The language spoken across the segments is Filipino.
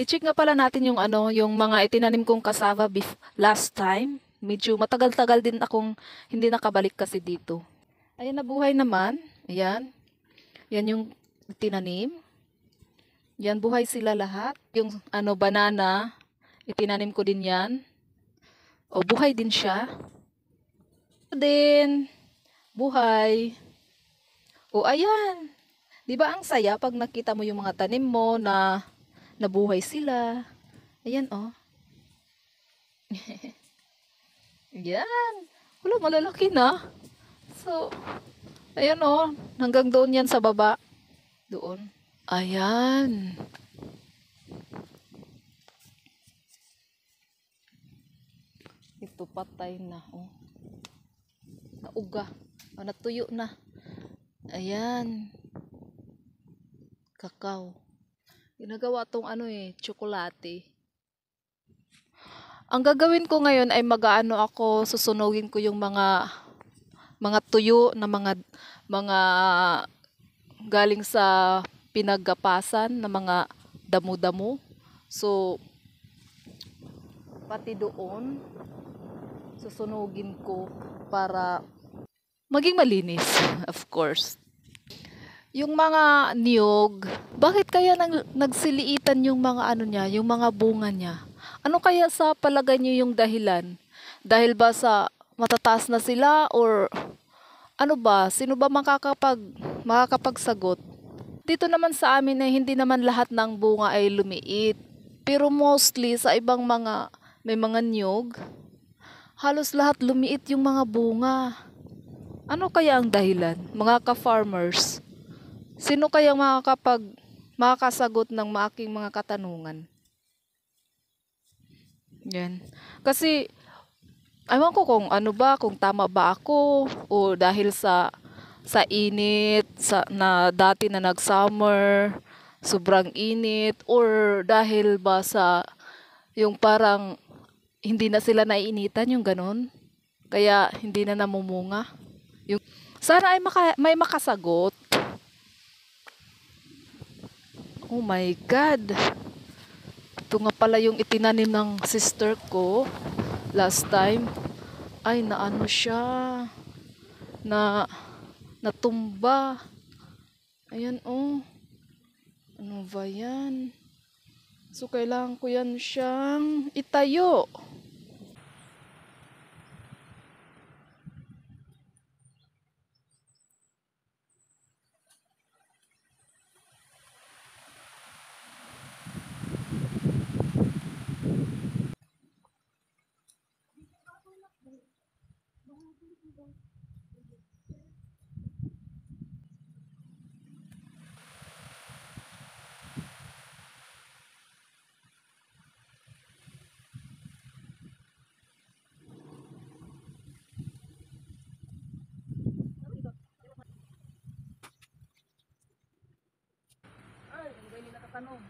I-check nga pala natin yung ano, yung mga itinanim kong cassava beef last time. Medyo matagal-tagal din akong hindi nakabalik kasi dito. Ayan, nabuhay naman. Ayan. Yan yung tinanim. Yan, buhay sila lahat. Yung ano, banana, itinanim ko din yan. O, buhay din siya. Din, buhay. O, ayan. Di ba ang saya pag nakita mo yung mga tanim mo na nabuhay sila? Ayan, oh. Yan. Wala, malalaki na. So, ayan, oh. Hanggang doon yan sa baba. Doon. Ayan. Ito patay na, oh. Nauga. O, natuyo na. Ayan. Kakao. Ginagawa tong ano tsokolate. Ang gagawin ko ngayon ay mag-aano ako, susunugin ko yung mga tuyo na mga galing sa pinaggapasan na mga damo-damo. So, pati doon, susunugin ko para maging malinis, of course. Yung mga niyog, bakit kaya nagsiliitan yung mga ano niya, yung mga bunga niya? Ano kaya sa palagay niyo yung dahilan? Dahil ba sa matataas na sila or ano ba? Sino ba makakapagsagot? Dito naman sa amin ay hindi naman lahat ng bunga ay lumiit. Pero mostly sa ibang may mga niyog, halos lahat lumiit yung mga bunga. Ano kaya ang dahilan? Mga ka-farmers, sino kaya makakasagot ng aking mga katanungan? Yan. Kasi, ewan ko kung ano ba, kung tama ba ako, o dahil sa init, na dati na nag-summer, sobrang init, or dahil ba sa, yung parang, hindi na sila naiinitan, yung ganun. Kaya, hindi na namumunga. Yung, sana ay may makasagot. Oh my God. Ito nga pala yung itinanim ng sister ko last time. Ay, naano siya. Na natumba. Ayan, oh. Ano ba yan? So, kailangan ko yan siyang itayo. Ay, ano ba yung natatanong?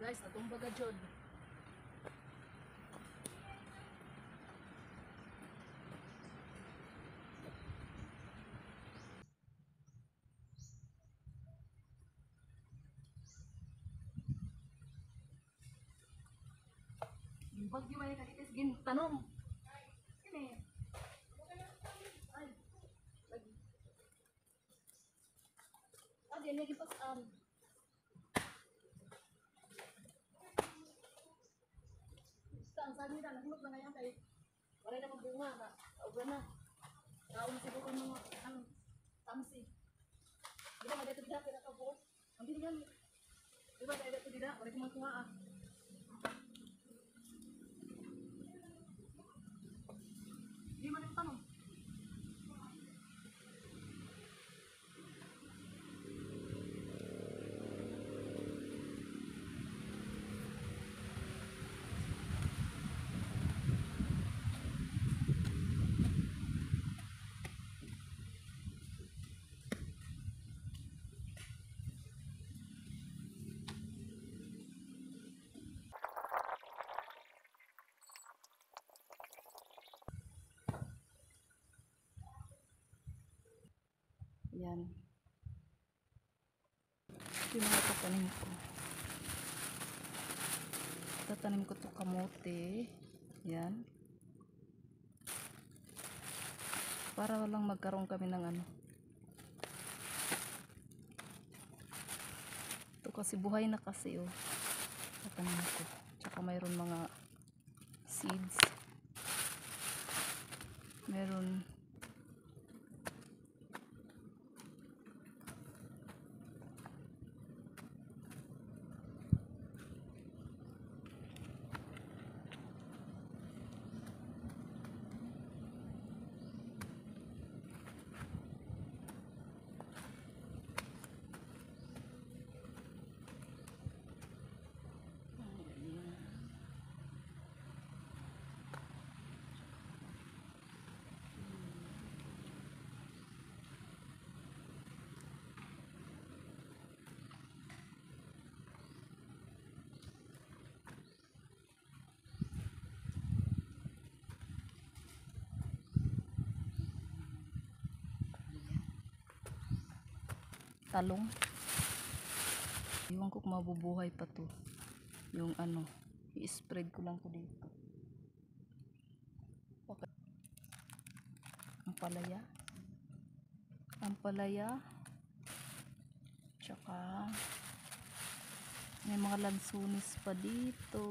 Guys, natumba ka dyan. Yung bagyo may kalitis, tanong. Kini. Ay, lagi. Ah, di lagi pas ang sabi na, nahulog na ngayon kay wala na bunga na. Ubra na. Kaon siguro ng mga tamsi. Di ba madito dito kinakabuo? Ang hindi yan. Di ba dito dito? Wala ko mga Di man tanong. Yan. Yung mga tapanin ko. Tatanim ko to kamote. Yan. Para walang magkaroon kami ng ano. Ito kasi buhay na kasi oh. Tatanim ko. Tsaka mayroon mga seeds. Meron talong. Iwan ko kung mabubuhay pa to. Yung ano, i-spread ko lang to dito. Okay. Ampalaya. Ampalaya. Tsaka may mga lansunis pa dito.